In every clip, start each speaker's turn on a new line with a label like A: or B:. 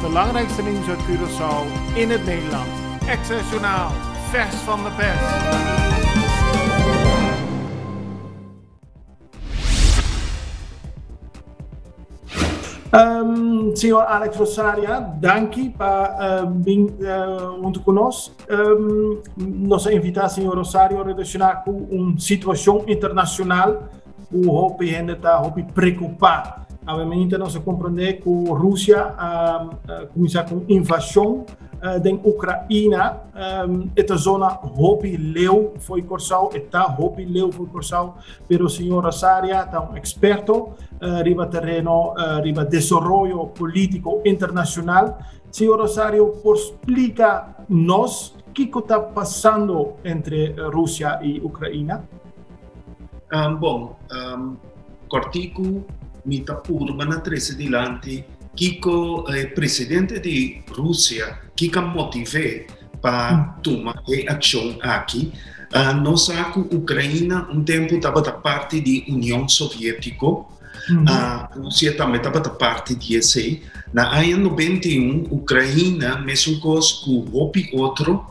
A: belangrijkste nieuws uit Curaçao in het Nederlands. Access Journaal, vers van de pers.
B: Senhor Alex Rosaria, danke por vir junto conosco. Nossa invitação, senhor Rosario, relacionada com uma situação internacional que o gente está preocupado. Obviamente, nós compreendemos que a Rússia começa com invasão da Ucrânia. Esta zona leu foi corçal, leu foi corçal, mas o senhor Rosario é um experto riba terreno, riba desenvolvimento político internacional. Senhor Rosario, por explicar-nos o que está passando entre Rússia e Ucrânia?
C: Cortico mi tapurba na trese dilante Kiko presidente di Russia Kika motive para tomar ação aqui. Nós a Ucrânia tempo estava da parte da União Soviética, a Rússia também estava da parte de esse. Na ano 91, Ucrânia mesmo que o outro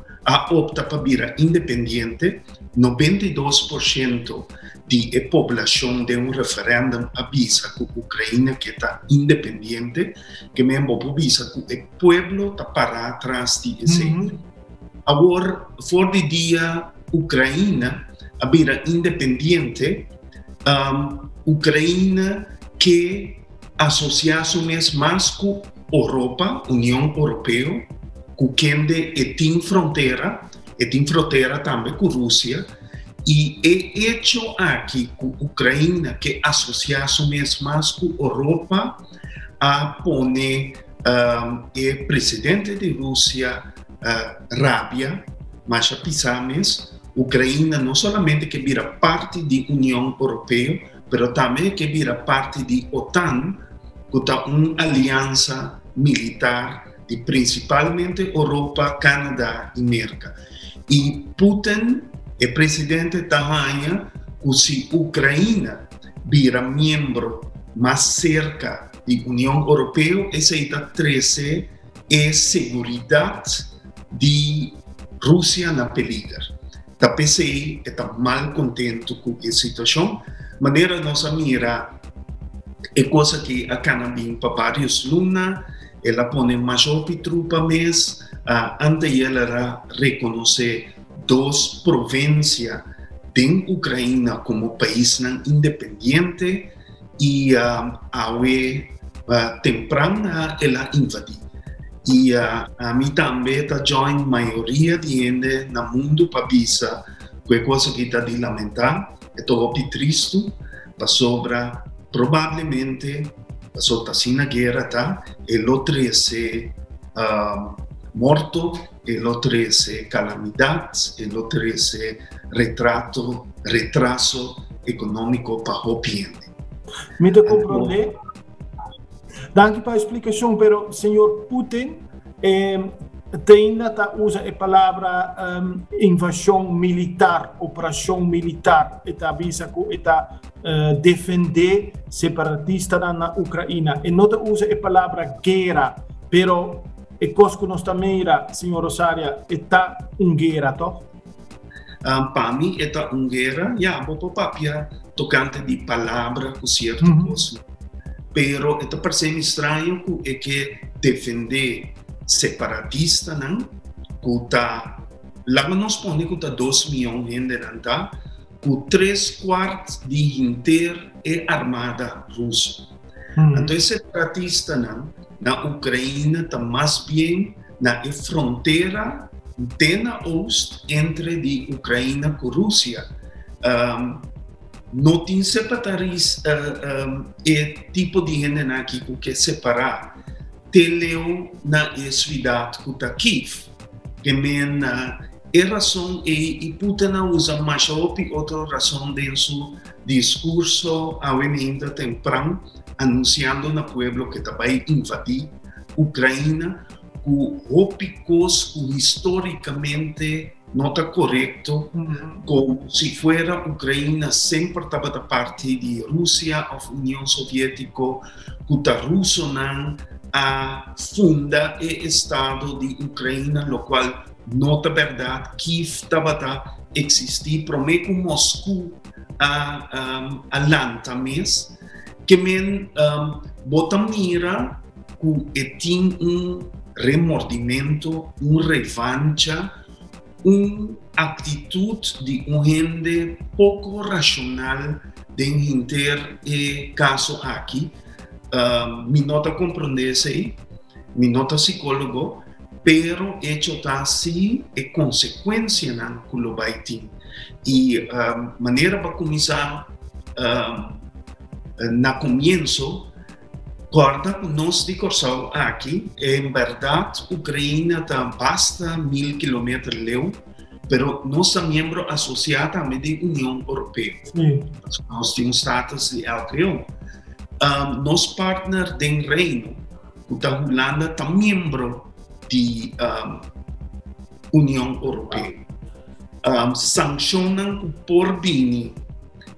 C: opta para virar independente. 92% da população de um referendo avisa que a Ucrânia que está independente, que mesmo avisa que o povo está para atrás de esse. Agora, fora de dia, Ucrânia vira independente, Ucrânia que associação mais com a Europa, União Europeia, que tem fronteira também com a Rússia, e é hecho aqui com a Ucrânia que associação mais com a Europa a pone o presidente da Rússia Rábia, mas a pisames, Ucrânia não somente que vira parte da União Europeia, mas também que vira parte da OTAN, que é uma aliança militar de principalmente Europa, Canadá e América. E Putin, o presidente da Rainha, que se a Ucrânia vira membro mais cerca da União Europeia, aceita trazer a segurança de Rússia na perigo. A PCI está mal contente com a situação, de maneira nossa mira é coisa que a Canadá para vários lunas, ela põe mais tropa mês, antes ela reconhecer duas províncias da Ucrânia como país independente e temprana ela invadiu. E a mim também está join maioria de gente no mundo para visa que coisa que está de lamentar, é todo triste, para sobra provavelmente passou assim na guerra, tá? E outro é morto, e outro é calamidades, e outro é retraso econômico para o país.
B: Me te compreender. Danke pela explicação, pero senhor Putin ainda usa a palavra invasão militar, operação militar, e avisa que está defender separatista na Ucrânia. E não usa a palavra guerra, pero é coisa que nós também, senhor Rosario, está uma guerra, tá?
C: Para mim, está uma guerra, vou papia tocante de palavra com certo coisa. Pero está parecendo estranho que defender separatista, não? Que está, lá nós podemos que está 2 milhões de gente, não? Que 3/4 de inteira é armada russa. Então, separatista, não? Na Ucrânia está mais bem na fronteira na oeste entre a Ucrânia e a Rússia. Não tem separatista, tipo de gente aqui que separar. Teleu na cidade que está Kiev, que é razão e Putin usa mais outra razão de seu discurso ainda temprano, anunciando no povo que vai invadir a Ucrânia, que historicamente não está correto, como se fosse a Ucrânia sempre estava da parte da Rússia ou União Soviética, que está russo não a funda o Estado de Ucrânia, lo qual nota verdade Kiev estava existir prometo Moscou a lanta mes que men bota mira que tem remordimento, revancha, atitude de gente pouco racional de inter caso aqui. Mi nota compreendesse, mi nota psicólogo, pero hecho está assim é consequência não que lo vai ter. E maneira para começar na começo, corda que nós discursamos aqui, em verdade, a Ucrânia está basta 1000 km leu, pero nós somos membro associado também da União Europeia. Nós temos status de LTO. Nosso partner do Reino, a Holanda, está membro da União Europeia. Sancionam por bem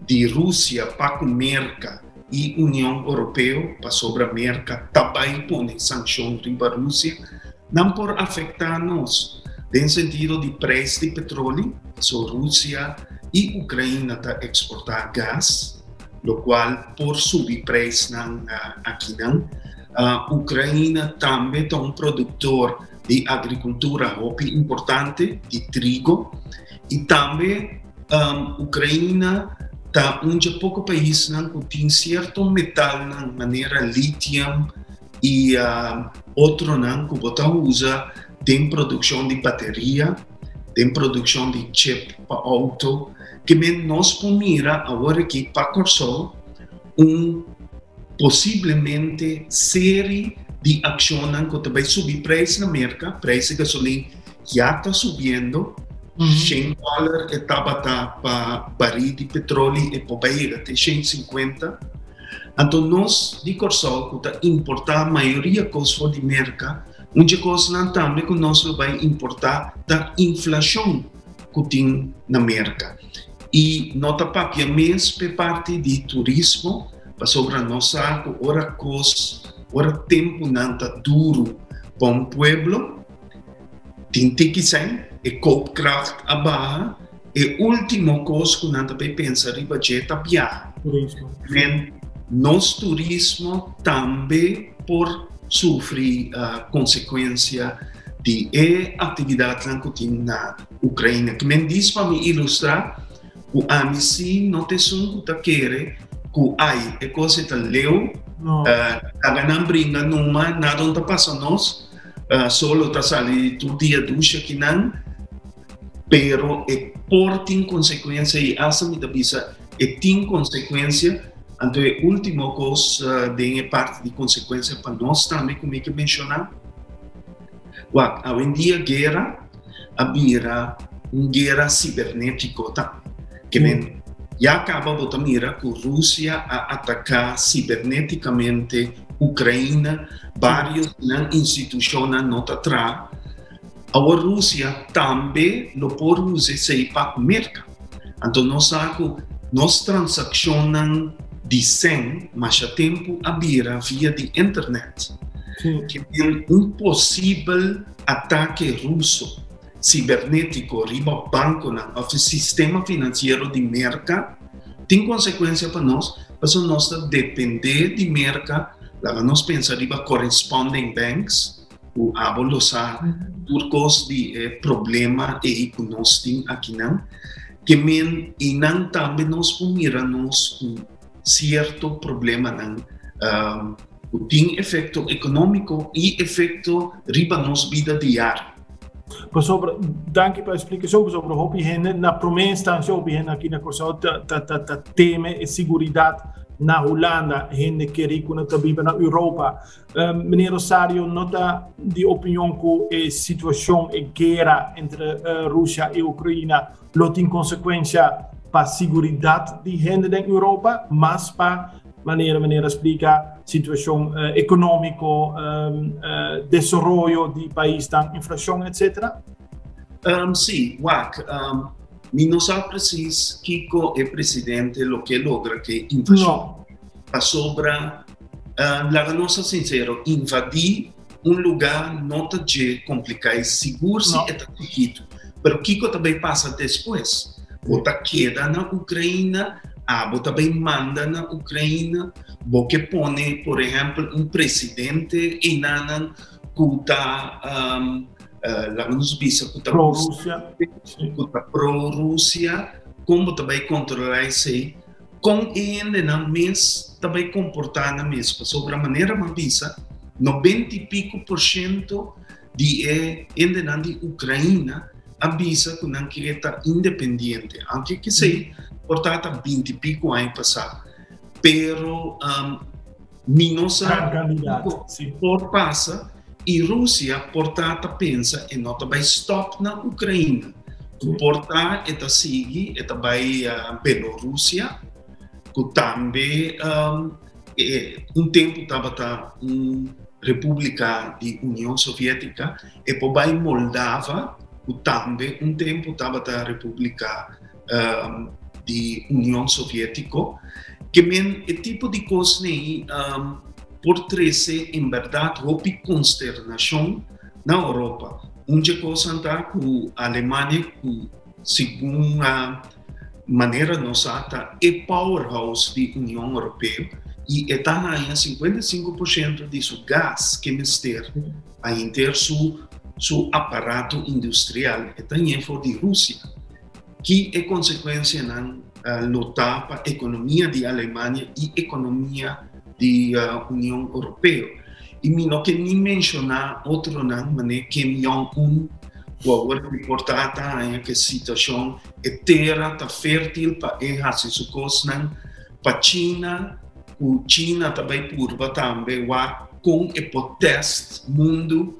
C: de Rússia para a América e União Europeia para sobre a América também põe sanções para a Rússia, não por afetar nós, no sentido de preço de petróleo, a Rússia e Ucrânia está exportar gás, o qual por subir preço aqui não. A Ucrânia também é produtor de agricultura importante, de trigo, e também a Ucrânia está pouco país que tem certo metal na maneira lítio e outro que você usa tem produção de bateria, tem produção de chip para auto, que nós mira agora aqui para cursar possivelmente série de ações que vai subir preço na América, preço de gasolina já está subindo. $100 estava para barril de petróleo e para até 150. Então, nós, de Corsol, que importar a maioria das coisas de mercado, onde coisa também que nós vamos importar da inflação que tem na mercado. E nota papia mesmo por parte de turismo, para sobre a nossa ora tempo não está duro para um pueblo, tem que ser e koopkracht abaixo, e último coisa que nós também pensamos riba jeta viagem. Nosso turismo também por sofrer consequência de atividade que tem na Ucrânia. Que me diz para me ilustrar, que a mim sim não tem som que quer que ai é coisa que leu, a ganhar brinca numa nada não passa nós, solo está sali todo dia ducha que não, pero por tem consequência e essa me avisa tem consequência. Então, a última coisa de parte de consequência para nós também, como é que mencionar, hoje em dia guerra, havia uma guerra cibernética, tá? Que já acaba de mira que a Rússia a atacar ciberneticamente a Ucrânia, várias instituições não atrás. A Rússia também não pode usar para a América. Então, nós transacionamos de 100, mas a tempo havia via de internet. Que tem possível ataque russo cibernético riba banco ou sistema financeiro de mercado tem consequência para nós, porque nós depender de mercado, lá nós pensamos riba corresponding banks, o abolosa por causa de problema e que nós temos aqui não, que e não também nós miramos certo problema não tem efeito econômico e efeito riba nossa vida diária.
B: Dank pela explicação sobre o que na primeira instância o que aqui na Corsol teme é segurança na Holanda, gente que rico vive na Europa. Meneer Rosario nota de opinião que a situação e guerra entre Rússia e Ucrânia não tem consequência para a segurança de gente na Europa, mas para maneira explica situação econômica, desenvolvimento de país, da inflação, etc.
C: Sim, não sabe preciso que o presidente o que logra que inflação para sobre la nossa sincero, invadir lugar não está complicado, seguro se é chiquito, mas o que também passa depois? Bota queda na Ucrânia, também manda na Ucrânia, porque põe, por exemplo, presidente e nanan kuta pro-Rússia, como também controlar isso, com ainda na mês também comportar na mesma, sobre a maneira mabisa 90 e pico% de Ucrânia avisa que não quer estar independente, anche que sei portata 20 e pico anos passado, pero minosa por passa e Rússia portata pensa e não vai stop na Ucrânia, portar eta sigue eta vai Bielorrússia, que também tempo estava República de União Soviética e poi vai Moldava, que também tempo estava a República de União Soviética, que é tipo de coisa por trazer em verdade uma consternação na Europa. Uma coisa está com a Alemanha, que segundo a maneira nossa é powerhouse da União Europeia e está na 55% de seu gás que mister a ter seu aparato industrial está em fora de Rússia, que é consequência na luta para a economia da Alemanha e economia da União Europeia. E não que nem mencionar outro nome que é agora reportada que a situação é terra está fértil para fazer suas coisas para a China. O China também curva também com o poteste mundo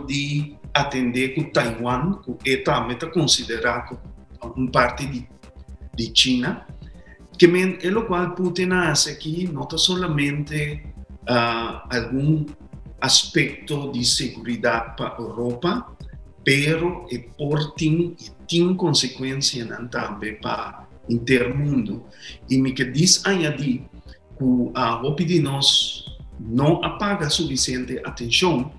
C: de atender com Taiwan, que é também considerado uma parte de China, que é o qual Putin hace aqui não somente algum aspecto de segurança para a Europa, pero tem consequências também para o intermundo. E me que diz añadir que a roupa de nós não apaga suficiente atenção,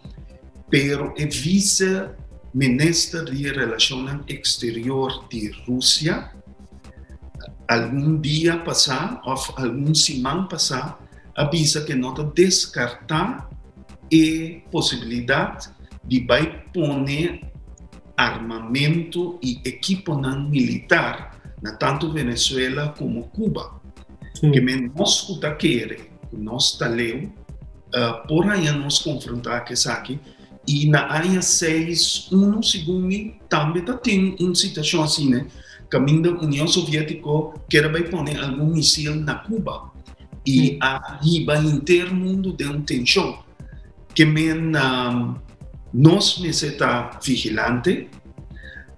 C: pero é vice-ministro de Relações Exteriores de Rússia, algum dia passado, ou alguma semana passada, avisa que não descartar a possibilidade de vai pôr armamento e equipamento militar na tanto Venezuela como Cuba. Sim. Que nós nós taleu, por aí nos confrontar que aqui e na área 6, segundo também tem uma situação assim, né? Caminho da União Soviética que vai pôr algum míssil na Cuba e aí vai inteiro mundo de uma tensão que nós está vigilante,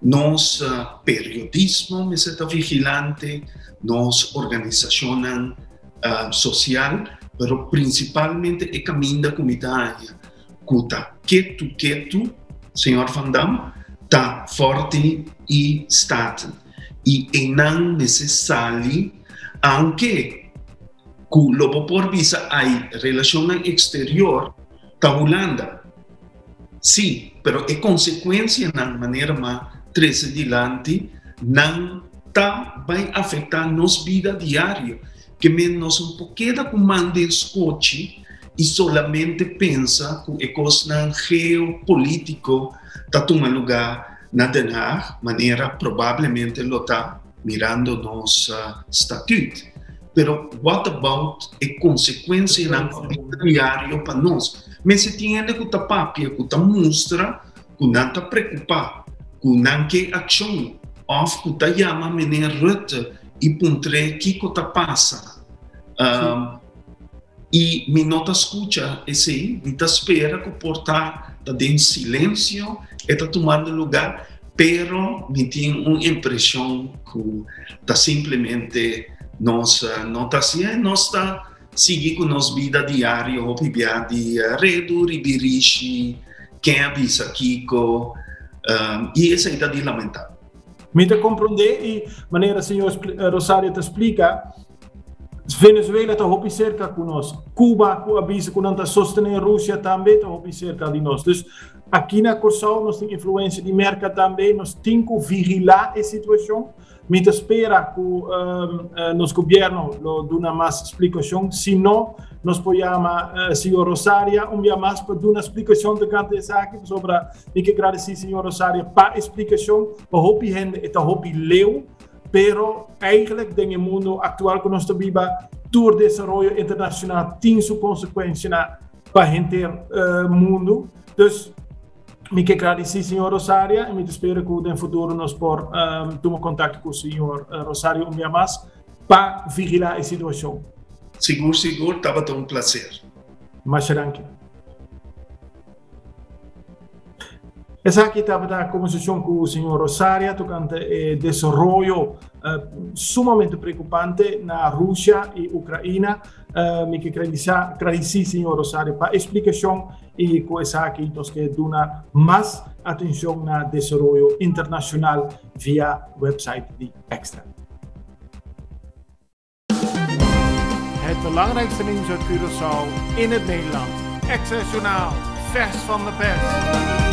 C: nós periodismo está vigilante, nós organização social, pero principalmente é caminho da comunidade que quieto, senhor Van Damme, está forte e estável. E não necessário, aunque o lobo por visa a relação exterior da Holanda. Sim, pero é consequência na maneira mais treze adiante, não vai afetar nossa vida diária, que menos um pouquinho comanda escute e solamente pensa que é coisa geopolítico está tomando lugar na Den Haag, maneira provavelmente lo está mirando nos estatuto. Pero what about a consequência na vida diária para nós? Mas se tem que estar papia, que está mostra, que não está preocupado, que não quer ação, ou que está chama menina Rutte e pontre o que está passando. E me não escuta esse, me espera que portar está em silêncio, está tomando lugar, pero me tem uma impressão que está simplesmente nós não está assim, nós está seguir com nossa vida diária, o pibia de Redo, Ribirishi, quem avisa Kiko, e essa é de lamentável.
B: Me te compreender e maneira senhor Rosário te explica, Venezuela está muito cerca conosco. Cuba, que avisa que não está sustentando a Rússia também, está muito cerca de nós. Então, aqui na Corsal, nós temos influência de mercado também, nós temos que vigilar a situação. Me espera que nosso governo dê mais explicação, senão nós podemos, senhor Rosario, mais para dar uma explicação de cada aqui sobre o que agradecer, senhor Rosario, para a explicação, para a gente está leu, pero eigenlijk no mundo atual que nós vivemos, todo o desenvolvimento internacional tem sua consequência para a gente mundo. Então, me quero agradecer, senhor Rosario, e me espero que no futuro nós possamos tomar contato com o senhor Rosario mais para vigilar a situação.
C: Seguro, estava um prazer.
B: Mas danke. Essa aqui estava a conversação com o senhor Rosario, tocante o desenvolvimento sumamente preocupante na Rússia e Ucrânia. Me quero agradecer, senhor Rosario, para a explicação e com essa aqui nós queremos dar mais atenção no desenvolvimento internacional via website de Extra.
A: Het belangrijkste nieuws uit Curaçao in het Nederland. Extra Journaal, vers van de pers.